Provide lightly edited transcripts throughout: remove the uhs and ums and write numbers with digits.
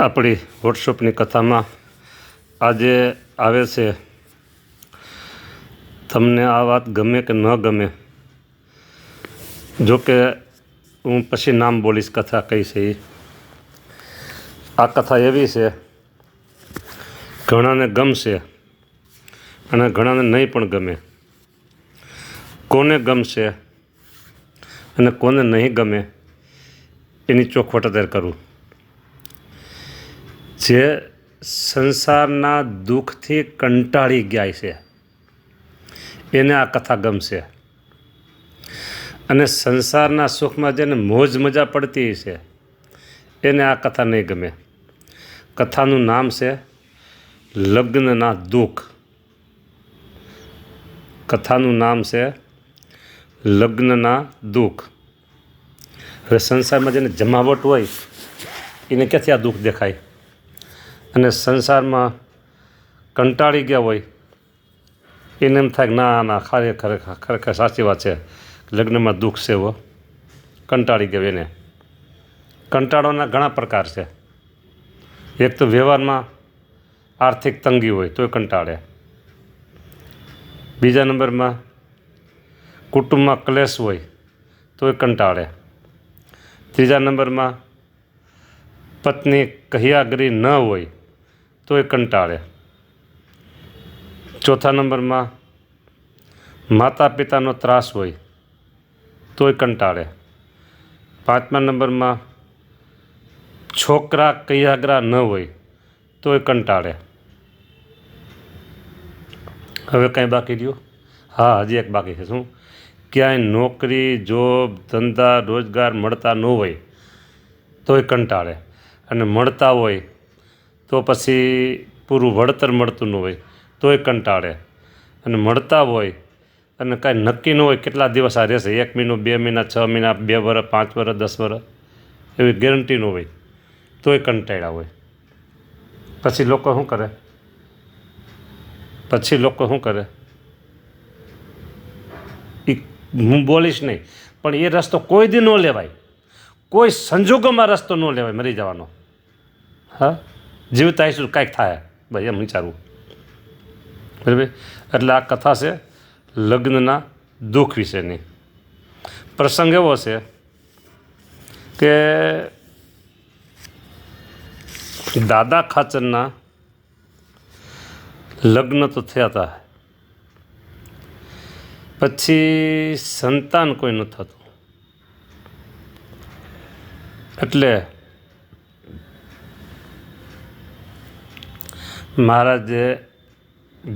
આપણી વોટ્સઅપની કથામાં આજે આવે છે, તમને આ વાત ગમે કે ન ગમે, જોકે હું પછી નામ બોલીશ, કથા કઈ છે એ. આ કથા એવી છે, ઘણાને ગમશે અને ઘણાને નહીં પણ ગમે. કોને ગમશે અને કોને નહીં ગમે એની ચોખવટ અત્યારે કરું. જે સંસારના દુઃખથી કંટાળી ગયા છે એને આ કથા ગમશે, અને સંસારના સુખમાં જેને મોજ મજા પડતી છે એને આ કથા નહીં ગમે. કથાનું નામ છે લગ્નના દુઃખ. કથાનું નામ છે લગ્નના દુઃખ. હવે સંસારમાં જેને જમાવટ હોય એને ક્યાંથી આ દુઃખ દેખાય, અને સંસારમાં કંટાળી ગયા હોય એને એમ થાય કે ના ના ખરેખર સાચી વાત છે, લગ્નમાં દુઃખ છે. એવો કંટાળી ગયો એને. કંટાળવાના ઘણા પ્રકાર છે. એક તો વ્યવહારમાં આર્થિક તંગી હોય તોય કંટાળે. બીજા નંબરમાં કુટુંબમાં ક્લેશ હોય તોય કંટાળે. ત્રીજા નંબરમાં પત્ની કહ્યાગરી ન હોય તોય કંટાળે. ચોથા નંબરમાં માતા પિતાનો ત્રાસ હોય તોય કંટાળે. પાંચમા નંબરમાં છોકરા કહ્યાગરા ન હોય તોય કંટાળે. હવે કાંઈ બાકી રહ્યું? હા, હજી એક બાકી છે. શું? ક્યાંય નોકરી, જોબ, ધંધા, રોજગાર મળતા ન હોય તોય કંટાળે, અને મળતા હોય તો પછી પૂરું વળતર મળતું ન હોય તોય કંટાળે, અને મળતા હોય અને કાંઈ નક્કી ન હોય કેટલા દિવસ આ રહેશે, 1 મહિનો, 2 મહિના, 6 મહિના, 2 વર્ષ, 5 વર્ષ, 10 વર્ષ, એવી ગેરંટી ન હોય તોય કંટાળ્યા હોય. પછી લોકો શું કરે? હું બોલીશ નહીં, પણ એ રસ્તો કોઈ દી ન લેવાય, કોઈ સંજોગોમાં રસ્તો ન લેવાય મરી જવાનો. હા, જીવતા આવીશું કાંઈક થાય ભાઈ, એમ વિચારવું. બરાબર? એટલે આ કથા છે લગ્નના દુઃખ વિશેની. પ્રસંગ એવો છે કે દાદા ખાચરના લગ્ન તો થયા હતા, પછી સંતાન કોઈ ન થતું, એટલે મહારાજે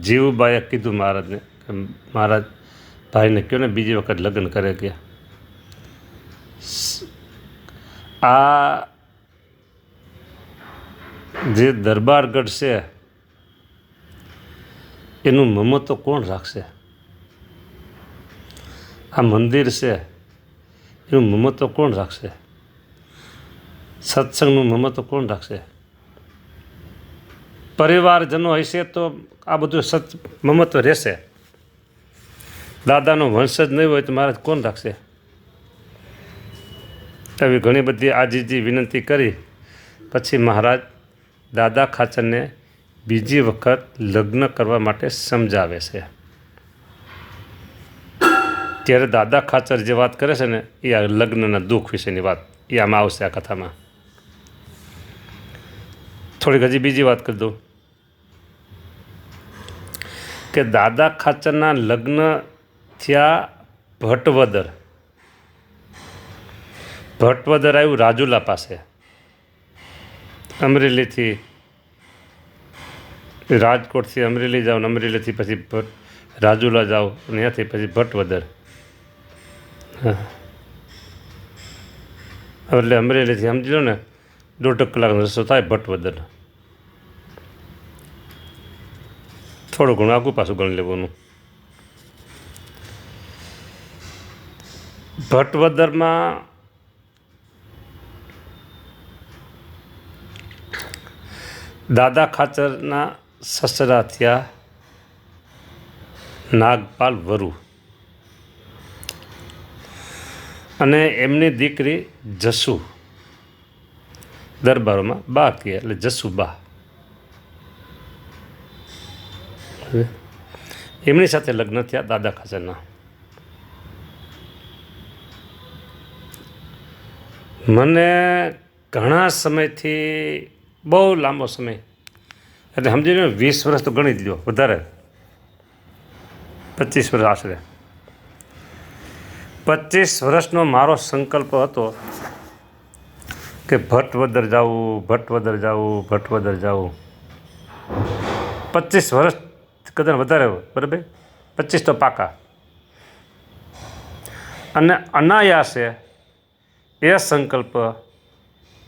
જીવુબાઈએ કીધું મહારાજને કે મહારાજ ભાઈને કહો ને બીજી વખત લગ્ન કરે. કે આ જે દરબારગઢ છે એનું મમત્વ કોણ રાખશે? આ મંદિર છે એનું મમત્વ કોણ રાખશે? સત્સંગનું મમત્વ કોણ રાખશે? પરિવારજનો હશે તો આ બધું મમત્વ રહેશે. દાદાનો વંશજ નહીં હોય તો મહારાજ કોણ રાખશે? આવી ઘણી બધી આજીજી વિનંતી કરી પછી મહારાજ દાદા ખાચરને બીજી વખત લગ્ન કરવા માટે સમજાવે છે. ત્યારે દાદા ખાચર જે વાત કરે છે ને એ આ લગ્નના દુઃખ વિશેની વાત, એ આમાં આવશે આ કથામાં. થોડીક હજી બીજી વાત કરી દઉં કે દાદા ખાચરના લગ્ન થયા ભટવદર. ભટવદર આવ્યું રાજુલા પાસે. અમરેલીથી, રાજકોટથી અમરેલી જાઓ, અમરેલીથી પછી રાજુલા જાઓ, અને ત્યાંથી પછી ભટવદર. એટલે અમરેલીથી સમજી લો ને 1.5 કલાકનો રસ્તો થાય ભટવદર. થોડું ઘણું આગું પાછું ગણી લેવાનું. ભટવદરમાં દાદા ખાચરના સસરા થયા નાગપાલ વરુ, અને એમની દીકરી જસુ. દરબારોમાં બા કહે એટલે જસુબા. એમની સાથે લગ્ન થયા દાદા ખાચરના. મને ઘણા સમયથી, બહુ લાંબો સમય, એટલે સમજી લો 20 વર્ષ તો ગણી જ લો, વધારે 25 વર્ષ આશરે. 25 વર્ષનો મારો સંકલ્પ હતો કે ભટવદર જવું, ભટવદર જવું, ભટવદર જવું. 25 વર્ષ કદાચ વધારે, બરાબર, 25 તો પાકા. અને અનાયાસે એ સંકલ્પ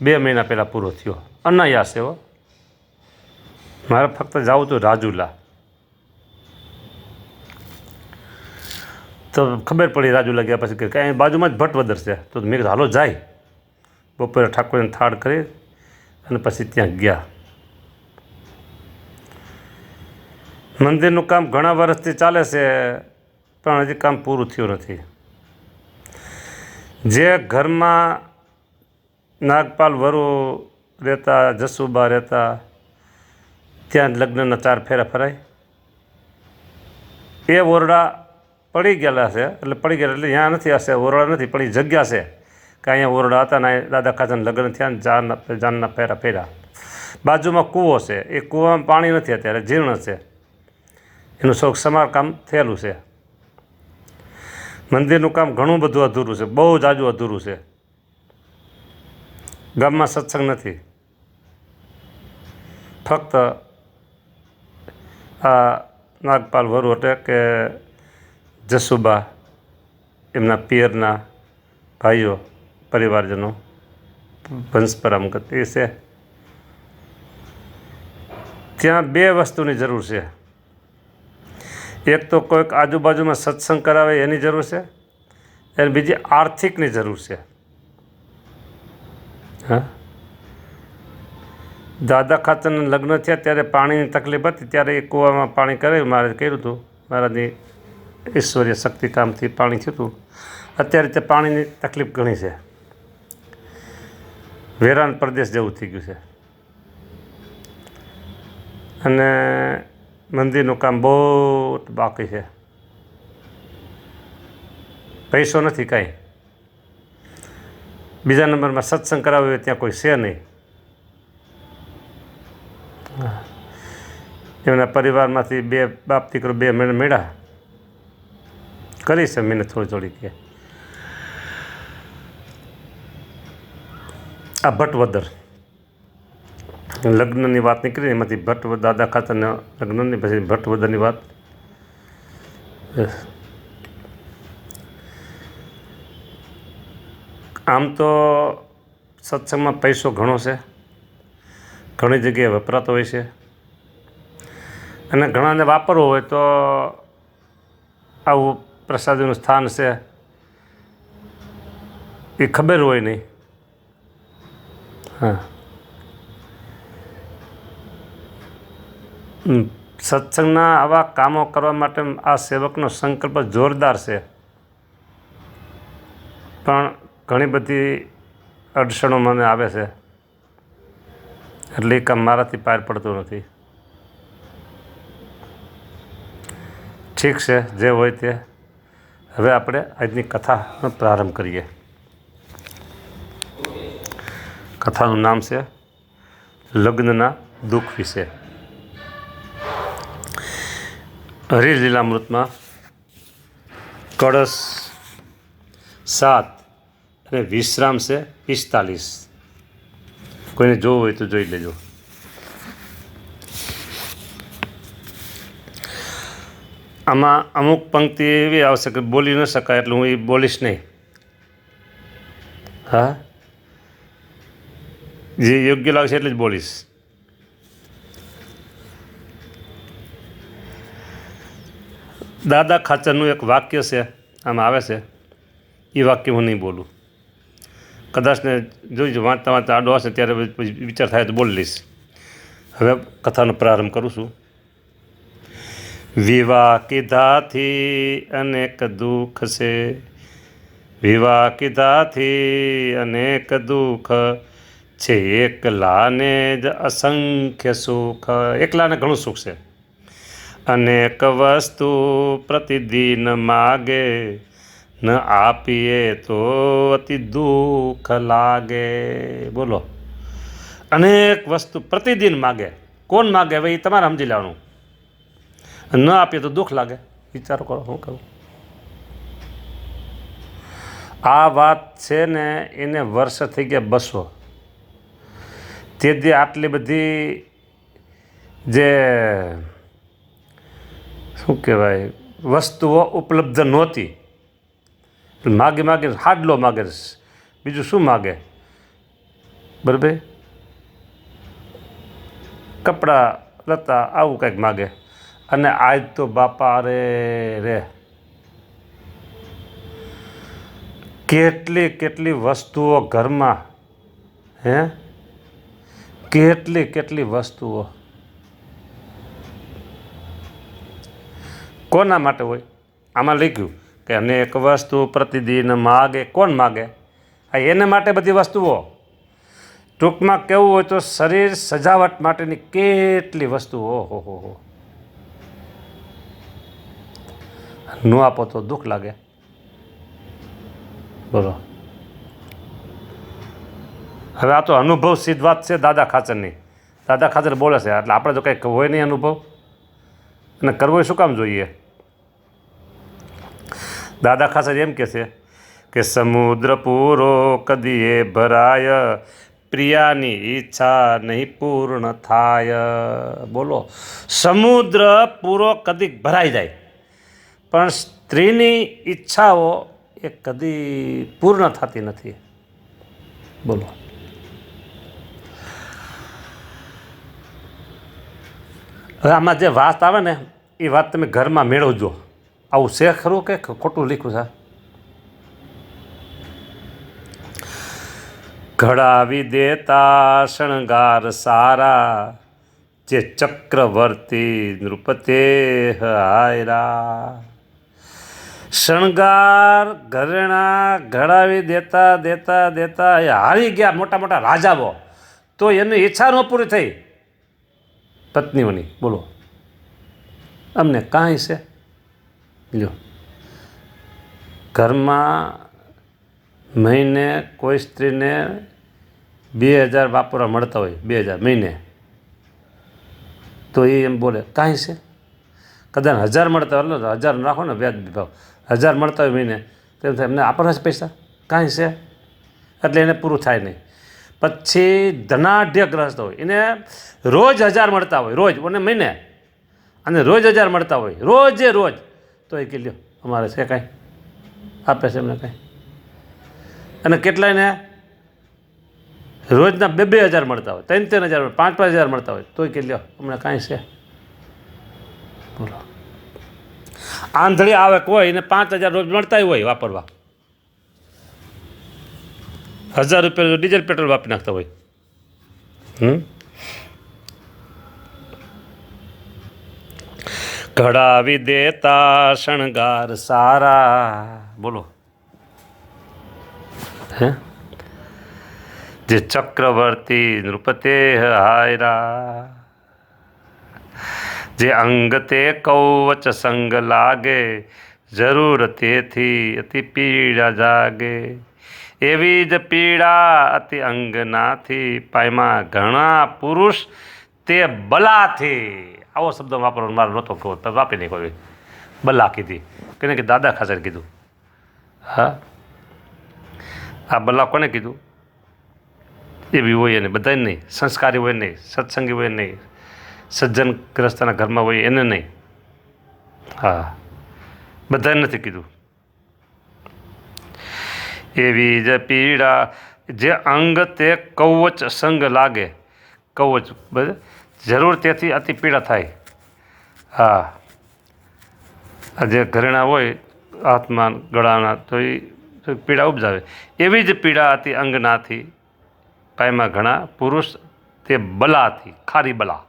2 મહિના પહેલાં પૂરો થયો. અનાયાસે હો. મારે ફક્ત જવું હતું રાજુલા. તો ખબર પડી રાજુલા ગયા પછી કે કાંઈ બાજુમાં જ ભટવદર છે. તો મેં કીધું હાલો જાય. બપોરે ઠાકોરજીને થાળ કરી અને પછી ત્યાં ગયા. મંદિરનું કામ ઘણા વર્ષથી ચાલે છે પણ હજી કામ પૂરું થયું નથી. જે ઘરમાં નાગપાલ વરુ રહેતા, જસુબા રહેતા, ત્યાં લગ્નના 4 ફેરા ફરાય. એ ઓરડા પડી ગયેલા છે, એટલે પડી ગયેલા એટલે ત્યાં નથી, હશે ઓરડા નથી પણ એ જગ્યા છે કે અહીંયા ઓરડા હતા ને દાદા ખાચરના લગ્ન થયા ને જાનના ફેરા ફેર્યા. બાજુમાં કૂવો છે, એ કૂવામાં પાણી નથી અત્યારે, જીર્ણ છે. એનું સૌ સમારકામ થયેલું છે. મંદિરનું કામ ઘણું બધું અધૂરું છે, બહુ જાજુ અધૂરું છે. ગામમાં સત્સંગ નથી. ફક્ત આ નાગપાલ વરુ એટલે કે જસુબા, એમના પિયરના ભાઈઓ, પરિવારજનો, વંશ પરંપરાગત એ છે. ત્યાં 2 વસ્તુની જરૂર છે. એક તો કોઈક આજુબાજુમાં સત્સંગ કરાવે એની જરૂર છે, અને બીજી આર્થિકની જરૂર છે. હા, દાદા ખાચરના લગ્ન થયા ત્યારે પાણીની તકલીફ હતી, ત્યારે એ કૂવામાં પાણી કરાવ્યું, મારે કર્યું હતું. મારાની ઈશ્વરીય શક્તિ કામથી પાણી થયું હતું. અત્યારે તે પાણીની તકલીફ ઘણી છે. વેરાન પ્રદેશ જેવું થઈ ગયું છે. અને મંદિરનું કામ બહુ બાકી છે. પૈસો નથી કાંઈ. બીજા નંબરમાં સત્સંગ કરાવ્યો ત્યાં કોઈ છે નહીં. એમના પરિવારમાંથી 2 બાપ દીકરો 2 મળ્યા, કરી છે મહેનત થોડી થોડી. કે આ ભટવદર લગ્નની વાત નીકળી, એમાંથી દાદા ખાચરના લગ્નની પછી ભટવદરની વાત. આમ તો સત્સંગમાં પૈસો ઘણો છે, ઘણી જગ્યાએ વપરાતો હોય છે, અને ઘણાને વાપરવો હોય તો આવું પ્રસાદીનું સ્થાન છે એ ખબર હોય નહીં. હા, સત્સંગના આવા કામો કરવા માટે આ સેવકનો સંકલ્પ જોરદાર છે. પણ ઘણી બધી અડચણો મને આવે છે, એટલે એ કામ મારાથી પાર પડતું નથી. ઠીક છે, જે હોય તે. હવે આપણે આજની કથાનો પ્રારંભ કરીએ. કથાનું નામ છે લગ્નના દુઃખ વિશે. હરિલીલામૃતમાં કળશ 7 અને વિશ્રામ છે 45. કોઈને જોવું હોય તો જોઈ લેજો. આમાં અમુક પંક્તિ એવી આવશે કે બોલી ન શકાય, એટલે હું એ બોલીશ નહીં. હા, જે યોગ્ય લાગશે એટલે જ બોલીશ. દાદા ખાચરનું એક વાક્ય છે આમાં આવે છે, એ વાક્ય હું નહીં બોલું. કદાચ ને જોઈજો વાંચતા વાંચતા આડો હશે ત્યારે વિચાર થાય તો બોલી લઈશ. હવે કથાનો પ્રારંભ કરું છું. વિવાહ કીધાથી અનેક દુઃખ છે, વિવાહ કીધાથી અનેક દુઃખ, છે એકલાને જ અસંખ્ય સુખ. એકલાને ઘણું સુખ છે. અનેક વસ્તુ પ્રતિદિન માગે, ન આપીએ તો અતિ દુઃખ લાગે. બોલો, અનેક વસ્તુ પ્રતિદિન માગે. કોણ માગે? હવે એ તમારે સમજી લેવાનું. ન આપીએ તો દુઃખ લાગે. વિચારો કરો, શું કરું? આ વાત છે ને એને વર્ષ થઈ ગયા 200. તેથી આટલી બધી જે શું કહેવાય વસ્તુઓ ઉપલબ્ધ નહોતી. માગી માગી હાડલો માગે, બીજું શું માગે? બરાબર, કપડાં લતા આવું કંઈક માગે. અને આજ તો બાપા રે કેટલી વસ્તુઓ ઘરમાં, કેટલી વસ્તુઓ કોના માટે હોય? આમાં લખ્યું કે અનેક વસ્તુ પ્રતિદિન માગે. કોણ માગે? એને માટે બધી વસ્તુઓ. ટૂંકમાં કેવું હોય તો શરીર સજાવટ માટેની કેટલી વસ્તુઓ. હો ન આપો તો દુઃખ લાગે. બોલો, હવે આ તો અનુભવ સિદ્ધ વાત છે દાદા ખાચરની. દાદા ખાચર બોલે છે એટલે આપણે તો કંઈક હોય નહીં અનુભવ, અને કરવો શું કામ જોઈએ? દાદા ખાચર એમ કહે છે કે સમુદ્ર પૂરો કદીએ ભરાય, પ્રિયાની ઈચ્છા નહીં પૂર્ણ થાય. બોલો, સમુદ્ર પૂરો કદી ભરાઈ જાય પણ સ્ત્રીની ઈચ્છાઓ એ કદી પૂર્ણ થતી નથી. બોલો, હવે આમાં જે વાત આવે ને એ વાત તમે ઘરમાં મેળવજો. આવું છે ખરું કે ખોટું લખ્યું છે? ઘડાવી દેતા શણગાર સારા, જે ચક્રવર્તી નૃપતે હાયરા. શણગાર ઘરેણા ઘડાવી દેતા એ હારી ગયા મોટા રાજાઓ, તો એની ઈચ્છા ન પૂરી થઈ પત્નીઓની. બોલો, અમને કાંઈ છે? લ્યો, ઘરમાં મહિને કોઈ સ્ત્રીને 2000 વાપરવા મળતા હોય, 2000 મહિને, તો એ એમ બોલે કાંઈ છે? કદાચ 1000 મળતા હોય, 1000 રાખો ને વ્યાજ ભાવ, 1000 મળતા હોય મહિને, તો એમ થાય એમને આપણા છે પૈસા, કાંઈ છે? એટલે એને પૂરું થાય નહીં. પછી ધનાઢ્ય ગ્રસ્ત હોય, એને રોજ 1000 મળતા હોય, રોજ અને મહિને, અને રોજ 1000 મળતા હોય, રોજ, તો એ કે લ્યો અમારે છે કાંઈ, આપે છે એમને કાંઈ. અને કેટલાયને રોજના 2000 મળતા હોય, 3000 5000 મળતા હોય, તોય કે લ્યો અમને કાંઈ છે. બોલો, આંધળી આવક હોય એને 5000 રોજ મળતા હોય વાપરવા, 1000 રૂપિયા ડીઝલ પેટ્રોલ વાપરી નાખતા હોય. ઘડાવી દેતા શણગાર સારા. બોલો, જે ચક્રવર્તી નૃપતે હાયરા, જે અંગ તે કૌવચ સંગ લાગે, જરૂર તેથી અતિ પીડા જાગે. એવી જ પીડા અતિ અંગનાથી, પાયમાં ઘણા પુરુષ તે બલાથી. આવો શબ્દ વાપરવાનો મારો નહોતો કહો, તમે વાપરી નહીં કોઈ. બલા કીધી કેને કે દાદા ખાચર કીધું. હા, આ બલા કોને કીધું? એવી હોય એને બધા નહીં, સંસ્કારી હોય નહીં, સત્સંગી હોય નહીં, સજ્જન ગ્રસ્તના ઘરમાં હોય એને નહીં. હા, બધાને નથી કીધું. એવી જ પીડા જે અંગ તે કવચ સંગ લાગે. કવચ જરૂર તેથી અતિ પીડા થાય. હા, જે ઘરેણા હોય હાથમાં ગળાના, તો એ પીડા ઉપજાવે. એવી જ પીડા અતિ અંગનાથી, પાયમાં ઘણા પુરુષ તે બલાથી. ખારી બલા,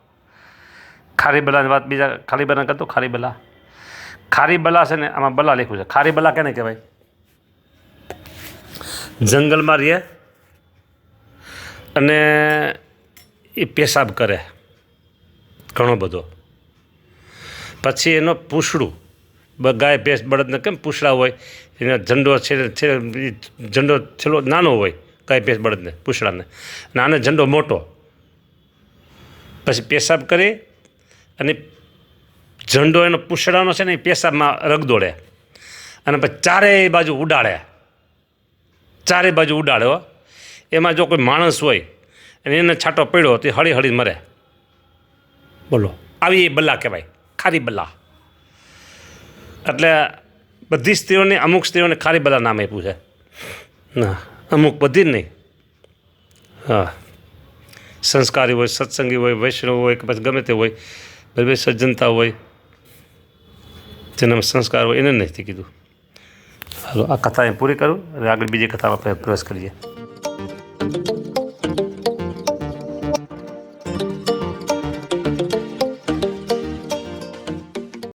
ખારી બલાની વાત બીજા ખારી બલા કરતો. ખારી બલા છે ને, આમાં બલા લખ્યું છે. ખારી બલા કેને કહેવાય? જંગલમાં રહે, અને એ પેશાબ કરે ઘણો બધો. પછી એનો પૂંછડું, ગાય ભેંસ બળદને કેમ પૂંછડા હોય, એનો ઝંડો ઝંડો છેલ્લો નાનો હોય ગાય ભેંસ બળદને પૂંછડાને, અને આને ઝંડો મોટો. પછી પેશાબ કરી અને ઝંડો એનો પૂંછડાનો છે ને એ પેશાબમાં રગદોડે અને પછી ચારેય બાજુ ઉડાડે હો. એમાં જો કોઈ માણસ હોય અને એને છાંટો પડ્યો તો હળી હળી મરે. બોલો, આવી એ બલા કહેવાય, ખારી બલા. એટલે બધી સ્ત્રીઓને, અમુક સ્ત્રીઓને ખારી બલા નામ આપ્યું છે. ના, અમુક બધી જ નહીં. હા, સંસ્કારી હોય, સત્સંગી હોય, વૈષ્ણવ હોય કે પછી ગમે તે હોય, બધી સજ્જનતા હોય, જેનામાં સંસ્કાર હોય, એને નથી કીધું. હાલો, આ કથા અહીં પૂરી કરું અને આગળ બીજી કથામાં આપણે પ્રવેશ કરીએ.